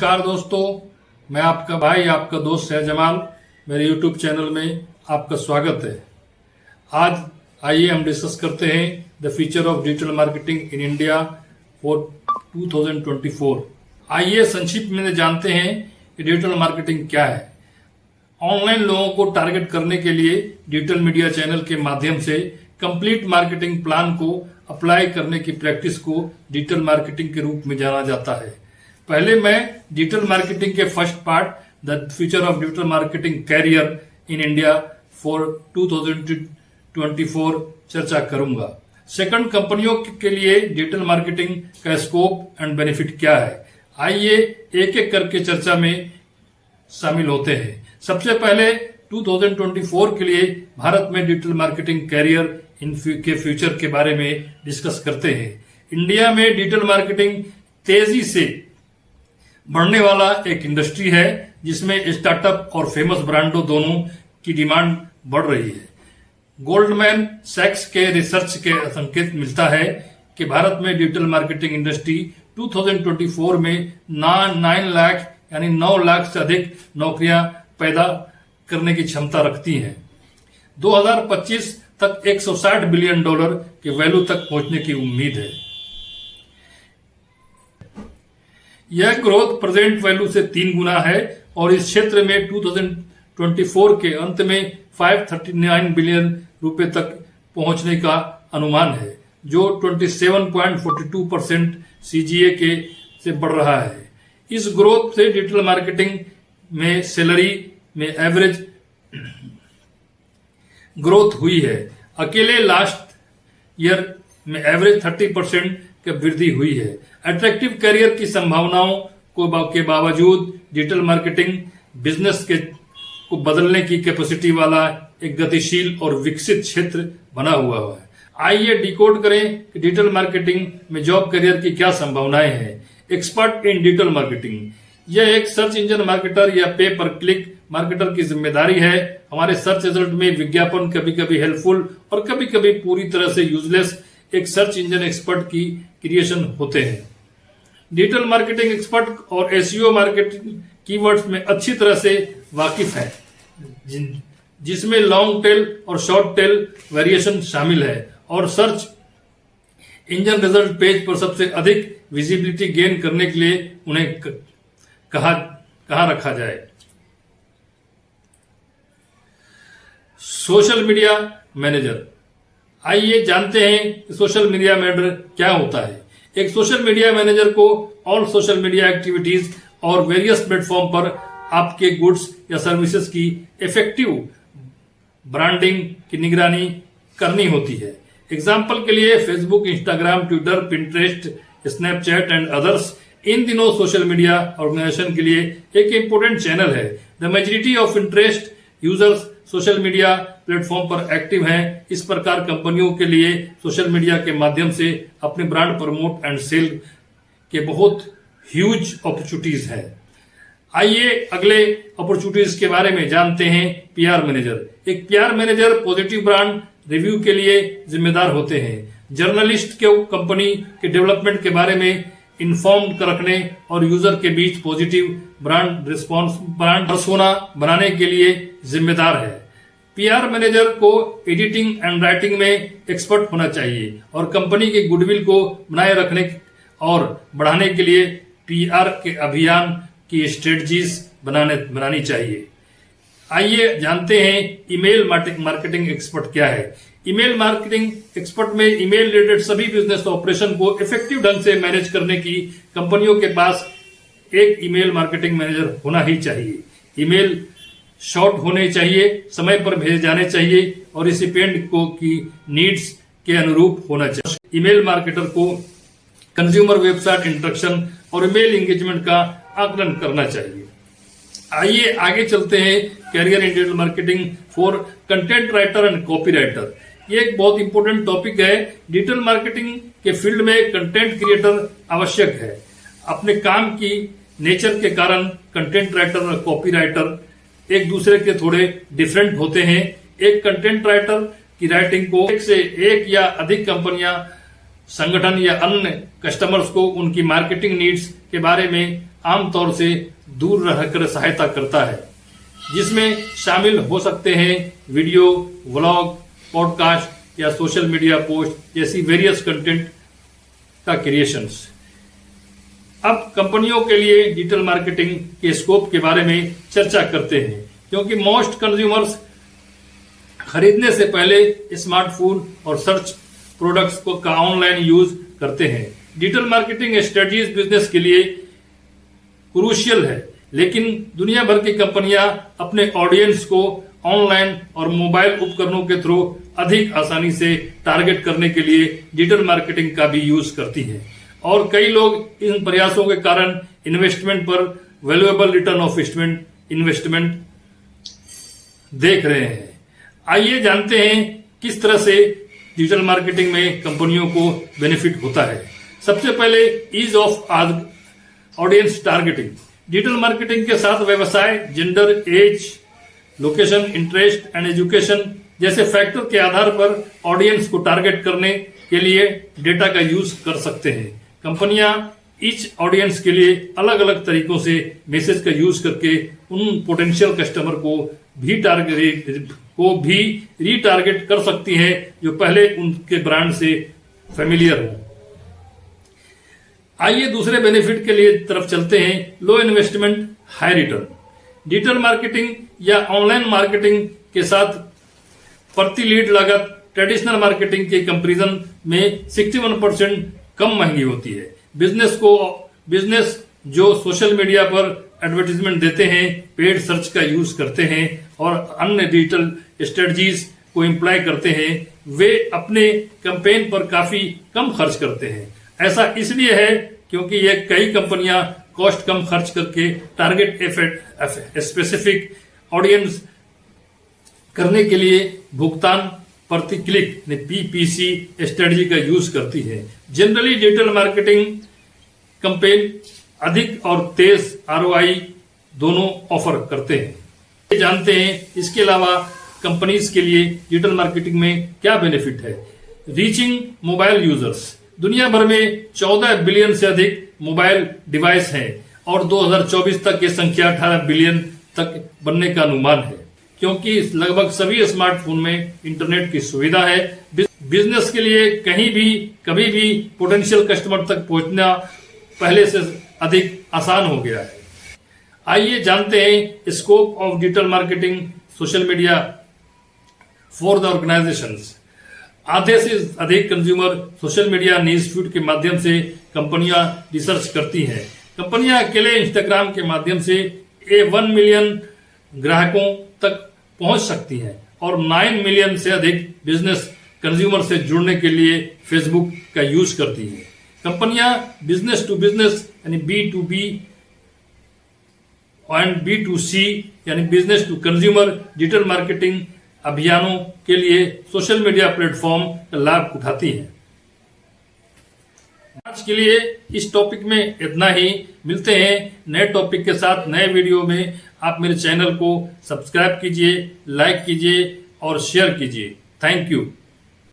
नमस्कार दोस्तों, मैं आपका भाई आपका दोस्त है जमाल। मेरे YouTube चैनल में आपका स्वागत है। आज आइए हम डिस्कस करते हैं the future of digital marketing in India for 2024। आइए संक्षिप्त में जानते हैं कि डिजिटल मार्केटिंग क्या है। ऑनलाइन लोगों को टारगेट करने के लिए डिजिटल मीडिया चैनल के माध्यम से कंप्लीट मार्केटिंग प्लान को अप्लाई करने की प्रैक्टिस को डिजिटल मार्केटिंग के रूप में जाना जाता है। पहले मैं डिजिटल मार्केटिंग के first part the future of digital marketing career in India for 2024 चर्चा करूंगा। सेकंड, कंपनियों के लिए डिजिटल मार्केटिंग का स्कोप एंड बेनिफिट क्या है। आइए एक एक करके चर्चा में शामिल होते हैं। सबसे पहले 2024 के लिए भारत में डिजिटल मार्केटिंग कैरियर के फ्यूचर के बारे में डिस्कस करते हैं। इंडिया में डिजिटल मार्केटिंग तेजी से बढ़ने वाला एक इंडस्ट्री है जिसमें स्टार्टअप और फेमस ब्रांडों दोनों की डिमांड बढ़ रही है। गोल्डमैन सैक्स के रिसर्च के संकेत मिलता है कि भारत में डिजिटल मार्केटिंग इंडस्ट्री 2024 में 9 लाख यानी 9 लाख से अधिक नौकरियां पैदा करने की क्षमता रखती हैं। 2025 तक $160 बिलियन के वैल्यू तक पहुंचने की उम्मीद है। यह ग्रोथ प्रेजेंट वैल्यू से 3 गुना है और इस क्षेत्र में 2024 के अंत में $539 बिलियन तक पहुंचने का अनुमान है, जो 27.42% CGA के से बढ़ रहा है। इस ग्रोथ से डिजिटल मार्केटिंग में सैलरी में एवरेज ग्रोथ हुई है। अकेले लास्ट ईयर में एवरेज 30% की वृद्धि हुई है। अट्रैक्टिव करियर की संभावनाओं के बावजूद डिजिटल मार्केटिंग बिजनेस को बदलने की कैपेसिटी वाला एक गतिशील और विकसित क्षेत्र बना हुआ है। आइए डिकोड करें कि डिजिटल मार्केटिंग में जॉब करियर की क्या संभावनाएं हैं। एक्सपर्ट इन डिजिटल मार्केटिंग, यह एक सर्च इंजन मार्केटर या पे पर क्लिक मार्केटर की जिम्मेदारी है। हमारे सर्च रिजल्ट में विज्ञापन कभी कभी हेल्पफुल और कभी कभी पूरी तरह से यूजलेस एक सर्च इंजन एक्सपर्ट की क्रिएशन होते हैं। डिजिटल मार्केटिंग एक्सपर्ट और एसईओ मार्केटिंग कीवर्ड्स में अच्छी तरह से वाकिफ है, जिसमें लॉन्ग टेल और शॉर्ट टेल वेरिएशन शामिल है, और सर्च इंजन रिजल्ट पेज पर सबसे अधिक विजिबिलिटी गेन करने के लिए उन्हें कहाँ रखा जाए। सोशल मीडिया मैनेजर, आइए जानते हैं कि सोशल मीडिया मैनेजर क्या होता है। एक सोशल मीडिया मैनेजर को ऑल सोशल मीडिया एक्टिविटीज और वेरियस प्लेटफॉर्म पर आपके गुड्स या सर्विसेज की इफेक्टिव ब्रांडिंग की निगरानी करनी होती है। एग्जाम्पल के लिए Facebook, Instagram, Twitter, Pinterest, Snapchat and others in दिनों सोशल मीडिया ऑर्गेनाइजेशन के लिए एक इंपोर्टेंट चैनल है। The majority of interest users social media platform पर एक्टिव हैं। इस प्रकार कंपनियों के लिए सोशल मीडिया के माध्यम से अपने ब्रांड प्रमोट एंड सेल के बहुत ह्यूज अपॉर्चुनिटीज हैं। आइए अगले अपॉर्चुनिटीज के बारे में जानते हैं। पीआर मैनेजर, एक PR manager positive brand review के लिए जिम्मेदार होते हैं। जर्नलिस्ट के कंपनी के डेवलपमेंट के बारे में इन्फॉर्म्ड रखने और यूजर के बीच पॉजिटिव ब्रांड पर्सोना बनाने के लिए जिम्मेदार है। पीआर मैनेजर को एडिटिंग एंड राइटिंग में एक्सपर्ट होना चाहिए और कंपनी की गुडविल को बनाए रखने और बढ़ाने के लिए पीआर के अभियान की स्ट्रेटजीज बनानी चाहिए। आइए जानते हैं ईमेल मार्केटिंग एक्सपर्ट क्या है। ईमेल मार्केटिंग एक्सपर्ट में ईमेल रिलेटेड सभी बिजनेस ऑपरेशन को इफेक्टिव ढंग से मैनेज करने की कंपनियों के पास एक ईमेल मार्केटिंग मैनेजर होना ही चाहिए। ईमेल शॉर्ट होने चाहिए, समय पर भेजे जाने चाहिए और रिसिपिएंट को की नीड्स के अनुरूप होना चाहिए। ईमेल मार्केटर को कंज्यूमर वेबसाइट इंस्ट्रक्शन और ईमेल एंगेजमेंट का आकलन करना चाहिए। आइए आगे चलते हैं। Career in digital marketing for content writer and copy writer, ये एक बहुत इंपॉर्टेंट टॉपिक है। डिजिटल मार्केटिंग के फील्ड में कंटेंट क्रिएटर आवश्यक है। अपने काम की नेचर के कारण कंटेंट राइटर और कॉपी राइटर एक दूसरे के थोड़े डिफरेंट होते हैं। एक कंटेंट राइटर की राइटिंग को एक से एक या अधिक कंपनियां, संगठन या अन्य कस्टमर्स को उनकी मार्केटिंग नीड्स के बारे में आमतौर से दूर रहकर सहायता करता है, जिसमें शामिल हो सकते हैं वीडियो, व्लॉग, पॉडकास्ट या सोशल मीडिया पोस्ट जैसी वेरियस कंटेंट का क्रिएशंस। अब कंपनियों के लिए डिजिटल मार्केटिंग के स्कोप के बारे में चर्चा करते हैं, क्योंकि मोस्ट कंज्यूमर्स खरीदने से पहले स्मार्टफोन और सर्च प्रोडक्ट्स को का ऑनलाइन यूज करते हैं। डिजिटल मार्केटिंग स्ट्रेटजीज बिजनेस के लिए क्रूशियल है, लेकिन दुनिया भर की कंपनियां अपने ऑडियंस को ऑनलाइन और मोबाइल उपकरणों के थ्रू अधिक आसानी से टारगेट करने के लिए डिजिटल मार्केटिंग का भी यूज करती है, और कई लोग इन प्रयासों के कारण इन्वेस्टमेंट पर वैल्यूएबल रिटर्न ऑफ इन्वेस्टमेंट देख रहे हैं। आइए जानते हैं किस तरह से डिजिटल मार्केटिंग में कंपनियों को बेनिफिट होता है। सबसे पहले ease of audience targeting. Digital marketing के साथ व्यवसाय, gender, age, location, interest and education जैसे फैक्टर के आधार पर ऑडियंस को टारगेट करने के लिए डेटा का यूज कर सकते हैं। कंपनियां ईच ऑडियंस के लिए अलग अलग तरीकों से मैसेज का यूज करके उन पोटेंशियल कस्टमर को भी रीटारगेट कर सकती हैं जो पहले उनके ब्रांड से फेमिलियर हो। आइए दूसरे बेनिफिट के लिए तरफ चलते हैं। Low investment high return. Digital marketing या ऑनलाइन मार्केटिंग के साथ प्रति लीड लागत ट्रेडिशनल मार्केटिंग के कंपैरिजन में 61% कम महंगी होती है। बिजनेस जो सोशल मीडिया पर एडवर्टीजमेंट देते हैं, पेड सर्च का यूज करते हैं और अन्य डिजिटल स्ट्रेटजीज को इम्प्लाई करते हैं, वे अपने कैंपेन पर काफी कम खर्च करते हैं। ऐसा इसलिए है क्योंकि ये कई कंपनियां कॉस्ट कम खर्च करके टारगेट स्पेसिफिक ऑडियंस करने के लिए भुगतान प्रति क्लिक PPC स्ट्रेटजी का यूज करती है। जनरली डिजिटल मार्केटिंग कैंपेन अधिक और तेज ROI दोनों ऑफर करते हैं। जानते हैं इसके अलावा कंपनीज के लिए डिजिटल मार्केटिंग में क्या बेनिफिट है। Reaching mobile users. दुनिया भर में 14 बिलियन से अधिक मोबाइल डिवाइस हैं और 2024 तक ये संख्या 18 बिलियन तक बनने का अनुमान है, क्योंकि लगभग सभी स्मार्टफोन में इंटरनेट की सुविधा है। बिजनेस के लिए कहीं भी कभी भी पोटेंशियल कस्टमर तक पहुंचना पहले से अधिक आसान हो गया है। आइए जानते हैं scope of digital marketing social media for the organisations. आधे से अधिक consumer social media news feed के माध्यम से कंपनियां रिसर्च करती हैं। कंपनियां अकेले इंस्टाग्राम के माध्यम से 1 मिलियन ग्राहकों तक पहुंच सकती हैं और 9 मिलियन से अधिक बिजनेस कंज्यूमर से जुड़ने के लिए फेसबुक का यूज करती हैं। कंपनियां बिजनेस टू बिजनेस यानी B2B एंड B2C यानी business to consumer digital marketing अभियानों के लिए सोशल मीडिया प्लेटफॉर्म का लाभ उठाती हैं। आज के लिए इस टॉपिक में इतना ही। मिलते हैं नए टॉपिक के साथ नए वीडियो में। आप मेरे चैनल को सब्सक्राइब कीजिए, लाइक कीजिए और शेयर कीजिए। Thank you.